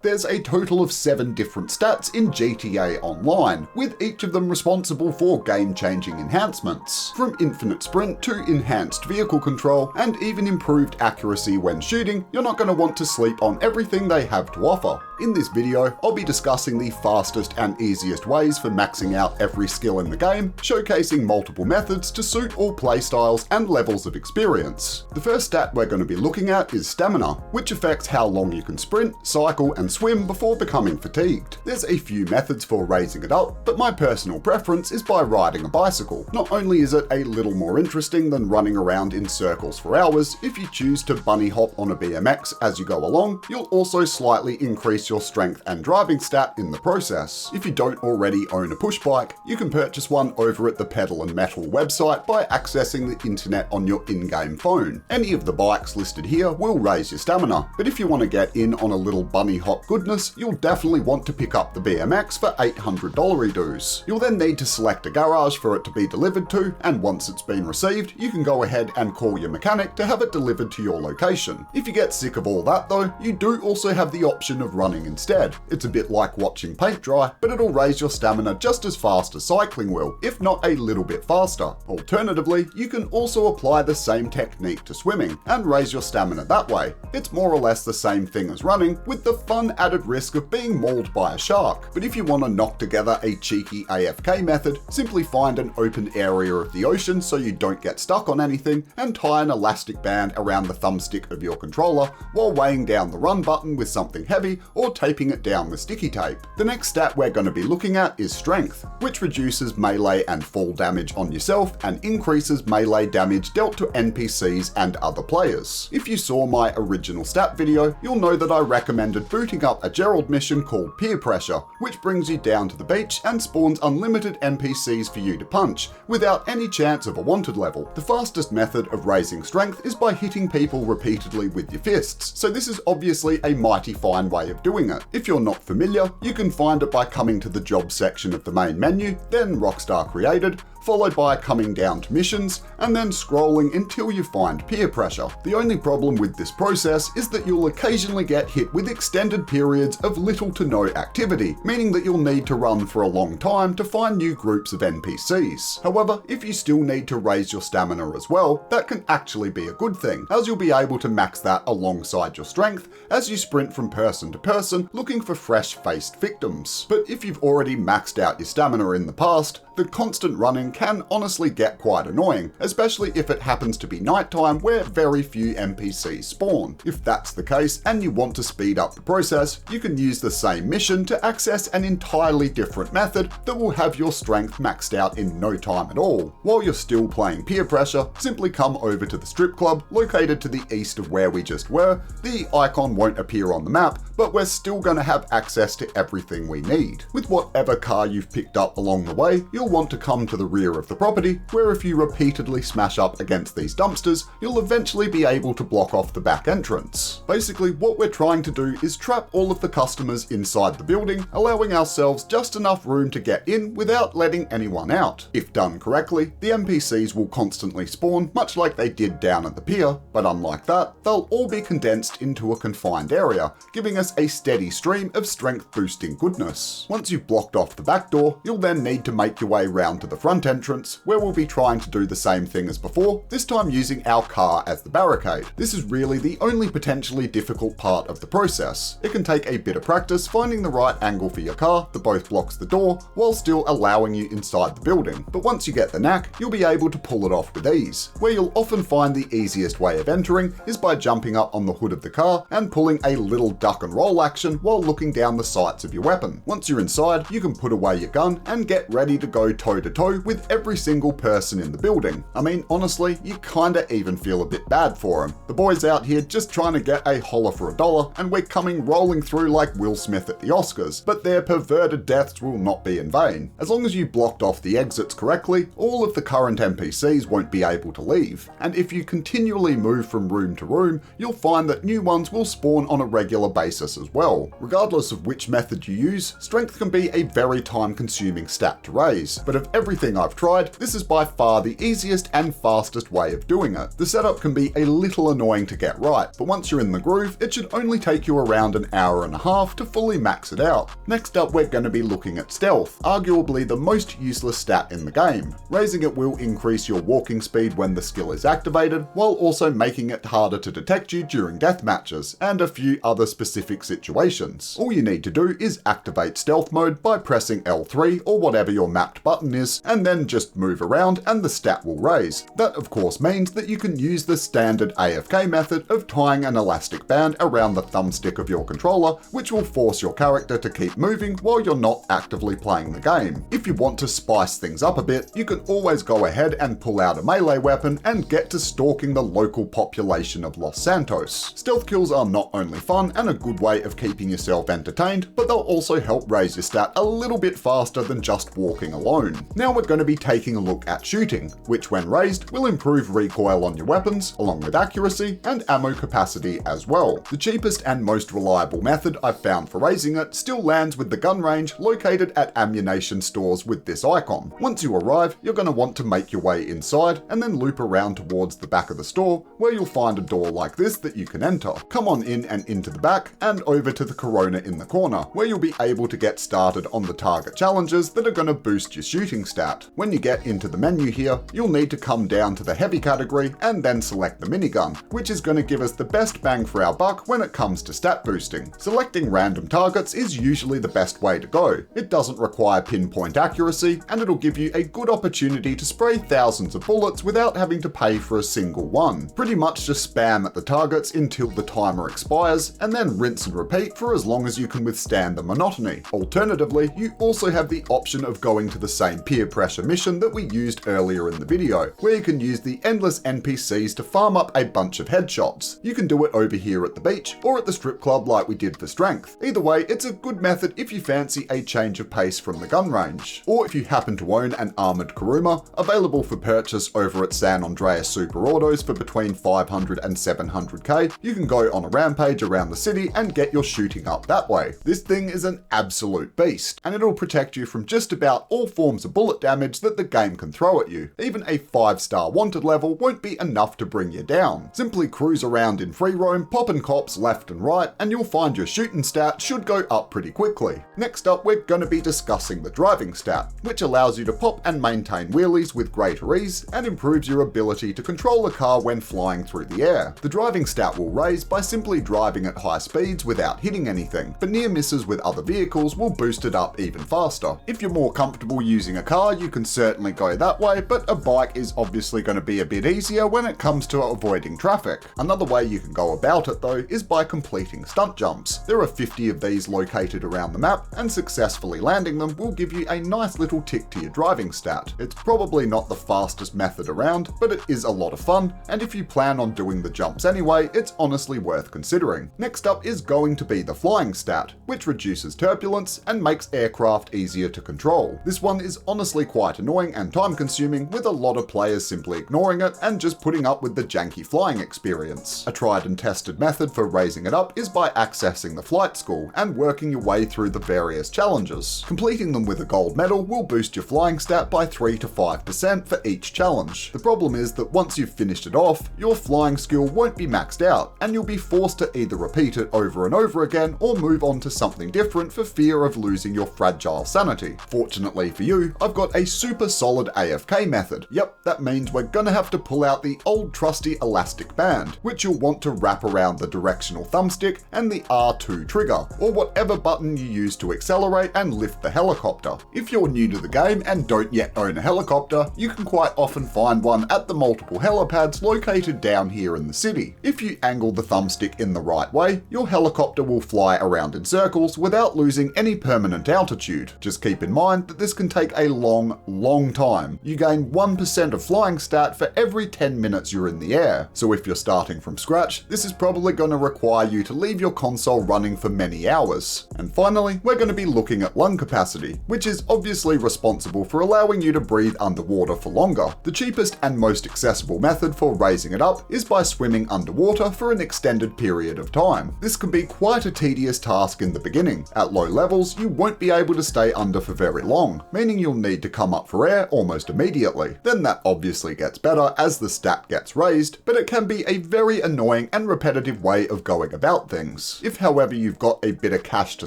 There's a total of 7 different stats in GTA Online, with each of them responsible for game-changing enhancements, from infinite sprint to enhanced vehicle control, and even improved accuracy when shooting. You're not going to want to sleep on everything they have to offer. In this video, I'll be discussing the fastest and easiest ways for maxing out every skill in the game, showcasing multiple methods to suit all playstyles and levels of experience. The first stat we're going to be looking at is stamina, which affects how long you can sprint, cycle, and swim before becoming fatigued. There's a few methods for raising it up, but my personal preference is by riding a bicycle. Not only is it a little more interesting than running around in circles for hours, if you choose to bunny hop on a BMX as you go along, you'll also slightly increase your strength and driving stat in the process. If you don't already own a push bike, you can purchase one over at the Pedal and Metal website by accessing the internet on your in-game phone. Any of the bikes listed here will raise your stamina, but if you want to get in on a little bunny hop goodness, you'll definitely want to pick up the BMX for $800 dues. You'll then need to select a garage for it to be delivered to, and once it's been received, you can go ahead and call your mechanic to have it delivered to your location. If you get sick of all that though, you do also have the option of running instead. It's a bit like watching paint dry, but it'll raise your stamina just as fast as cycling will, if not a little bit faster. Alternatively, you can also apply the same technique to swimming and raise your stamina that way. It's more or less the same thing as running, with the fun added risk of being mauled by a shark. But if you want to knock together a cheeky AFK method, simply find an open area of the ocean so you don't get stuck on anything, and tie an elastic band around the thumbstick of your controller while weighing down the run button with something heavy or taping it down with sticky tape. The next stat we're going to be looking at is strength, which reduces melee and fall damage on yourself and increases melee damage dealt to NPCs and other players. If you saw my original stat video, you'll know that I recommended booting up a Gerald mission called Peer Pressure, which brings you down to the beach and spawns unlimited NPCs for you to punch, without any chance of a wanted level. The fastest method of raising strength is by hitting people repeatedly with your fists, so this is obviously a mighty fine way of doing it. If you're not familiar, you can find it by coming to the job section of the main menu, then Rockstar Created, followed by coming down to missions, and then scrolling until you find Peer Pressure. The only problem with this process is that you'll occasionally get hit with extended periods of little to no activity, meaning that you'll need to run for a long time to find new groups of NPCs. However, if you still need to raise your stamina as well, that can actually be a good thing, as you'll be able to max that alongside your strength as you sprint from person to person looking for fresh-faced victims. But if you've already maxed out your stamina in the past, the constant running can honestly get quite annoying, especially if it happens to be nighttime where very few NPCs spawn. If that's the case and you want to speed up the process, you can use the same mission to access an entirely different method that will have your strength maxed out in no time at all. While you're still playing Peer Pressure, simply come over to the strip club located to the east of where we just were. The icon won't appear on the map, but we're still going to have access to everything we need. With whatever car you've picked up along the way, you'll want to come to the rear of the property, where if you repeatedly smash up against these dumpsters, you'll eventually be able to block off the back entrance. Basically, what we're trying to do is trap all of the customers inside the building, allowing ourselves just enough room to get in without letting anyone out. If done correctly, the NPCs will constantly spawn, much like they did down at the pier, but unlike that, they'll all be condensed into a confined area, giving us a steady stream of strength boosting goodness. Once you've blocked off the back door, you'll then need to make your way round to the front entrance, where we'll be trying to do the same thing as before, this time using our car as the barricade. This is really the only potentially difficult part of the process. It can take a bit of practice finding the right angle for your car that both blocks the door while still allowing you inside the building. But once you get the knack, you'll be able to pull it off with ease. Where you'll often find the easiest way of entering is by jumping up on the hood of the car and pulling a little duck and roll action while looking down the sights of your weapon. Once you're inside, you can put away your gun and get ready to go toe to toe with every single person in the building. I mean, honestly, you kinda even feel a bit bad for them. The boys out here just trying to get a holler for $1, and we're coming rolling through like Will Smith at the Oscars, but their perverted deaths will not be in vain. As long as you blocked off the exits correctly, all of the current NPCs won't be able to leave. And if you continually move from room to room, you'll find that new ones will spawn on a regular basis as well. Regardless of which method you use, strength can be a very time-consuming stat to raise. use, but of everything I've tried, this is by far the easiest and fastest way of doing it. The setup can be a little annoying to get right, but once you're in the groove, it should only take you around an hour and a half to fully max it out. Next up, we're going to be looking at stealth, arguably the most useless stat in the game. Raising it will increase your walking speed when the skill is activated, while also making it harder to detect you during death matches, and a few other specific situations. All you need to do is activate stealth mode by pressing L3 or whatever your mapped button is, and then just move around and the stat will raise. That of course means that you can use the standard AFK method of tying an elastic band around the thumbstick of your controller, which will force your character to keep moving while you're not actively playing the game. If you want to spice things up a bit, you can always go ahead and pull out a melee weapon and get to stalking the local population of Los Santos. Stealth kills are not only fun and a good way of keeping yourself entertained, but they'll also help raise your stat a little bit faster than just walking alone. Now we're going to be taking a look at shooting, which when raised will improve recoil on your weapons, along with accuracy and ammo capacity as well. The cheapest and most reliable method I've found for raising it still lands with the gun range located at ammunition stores with this icon. Once you arrive, you're going to want to make your way inside and then loop around towards the back of the store, where you'll find a door like this that you can enter. Come on in and into the back and over to the Corona in the corner, where you'll be able to get started on the target challenges that are going to boost your shooting stat. When you get into the menu here, you'll need to come down to the heavy category and then select the minigun, which is going to give us the best bang for our buck when it comes to stat boosting. Selecting random targets is usually the best way to go. It doesn't require pinpoint accuracy, and it'll give you a good opportunity to spray thousands of bullets without having to pay for a single one. Pretty much just spam at the targets until the timer expires, and then rinse and repeat for as long as you can withstand the monotony. Alternatively, you also have the option of going to the same peer pressure mission that we used earlier in the video, where you can use the endless NPCs to farm up a bunch of headshots. You can do it over here at the beach or at the strip club like we did for strength. Either way, it's a good method if you fancy a change of pace from the gun range, or if you happen to own an armored Kuruma, available for purchase over at San Andreas Super Autos for between 500 and 700k, you can go on a rampage around the city and get your shooting up that way. This thing is an absolute beast, and it'll protect you from just about all forms of bullet damage that the game can throw at you. Even a 5-star wanted level won't be enough to bring you down. Simply cruise around in free roam, popping cops left and right, and you'll find your shooting stat should go up pretty quickly. Next up, we're going to be discussing the driving stat, which allows you to pop and maintain wheelies with greater ease and improves your ability to control the car when flying through the air. The driving stat will raise by simply driving at high speeds without hitting anything, but near misses with other vehicles will boost it up even faster. If you're more comfortable using a car, you can certainly go that way, but a bike is obviously going to be a bit easier when it comes to avoiding traffic. Another way you can go about it though is by completing stunt jumps. There are 50 of these located around the map, and successfully landing them will give you a nice little tick to your driving stat. It's probably not the fastest method around, but it is a lot of fun, and if you plan on doing the jumps anyway, it's honestly worth considering. Next up is going to be the flying stat, which reduces turbulence and makes aircraft easier to control. This one is honestly quite annoying and time consuming, with a lot of players simply ignoring it and just putting up with the janky flying experience. A tried and tested method for raising it up is by accessing the flight school and working your way through the various challenges. Completing them with a gold medal will boost your flying stat by 3 to 5% for each challenge. The problem is that once you've finished it off, your flying skill won't be maxed out, and you'll be forced to either repeat it over and over again or move on to something different for fear of losing your fragile sanity. Fortunately for you, I've got a super solid AFK method. Yep, that means we're gonna have to pull out the old trusty elastic band, which you'll want to wrap around the directional thumbstick and the R2 trigger, or whatever button you use to accelerate and lift the helicopter. If you're new to the game and don't yet own a helicopter, you can quite often find one at the multiple helipads located down here in the city. If you angle the thumbstick in the right way, your helicopter will fly around in circles without losing any permanent altitude. Just keep in mind that this can take a long time. You gain 1% of flying stat for every 10 minutes you're in the air, so if you're starting from scratch, this is probably going to require you to leave your console running for many hours. And finally, we're going to be looking at lung capacity, which is obviously responsible for allowing you to breathe underwater for longer. The cheapest and most accessible method for raising it up is by swimming underwater for an extended period of time. This can be quite a tedious task in the beginning. At low levels, you won't be able to stay under for very long, meaning meaning you'll need to come up for air almost immediately. Then that obviously gets better as the stat gets raised, but it can be a very annoying and repetitive way of going about things. If however you've got a bit of cash to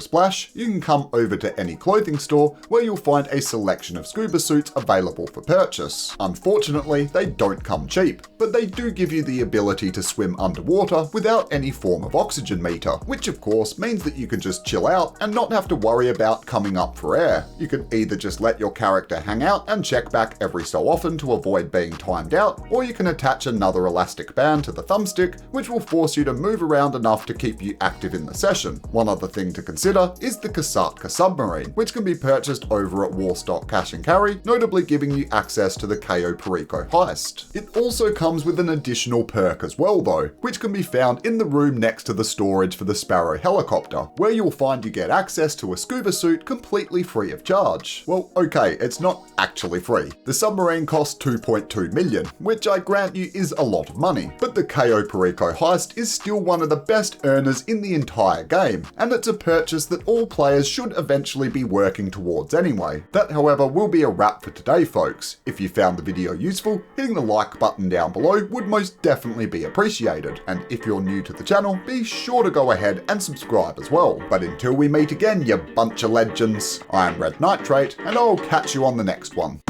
splash, you can come over to any clothing store where you'll find a selection of scuba suits available for purchase. Unfortunately, they don't come cheap, but they do give you the ability to swim underwater without any form of oxygen meter, which of course means that you can just chill out and not have to worry about coming up for air. You can either just let your character hang out and check back every so often to avoid being timed out, or you can attach another elastic band to the thumbstick, which will force you to move around enough to keep you active in the session. One other thing to consider is the Kasatka submarine, which can be purchased over at Warstock Cash and Carry, notably giving you access to the Cayo Perico heist. It also comes with an additional perk as well though, which can be found in the room next to the storage for the Sparrow helicopter, where you'll find you get access to a scuba suit completely free of charge. Well, okay, it's not actually free. The submarine costs 2.2 million, which I grant you is a lot of money, but the Cayo Perico heist is still one of the best earners in the entire game, and it's a purchase that all players should eventually be working towards anyway. That however will be a wrap for today folks. If you found the video useful, hitting the like button down below would most definitely be appreciated, and if you're new to the channel, be sure to go ahead and subscribe as well. But until we meet again, you bunch of legends, I am Red Nitrate, and I'll catch you on the next one.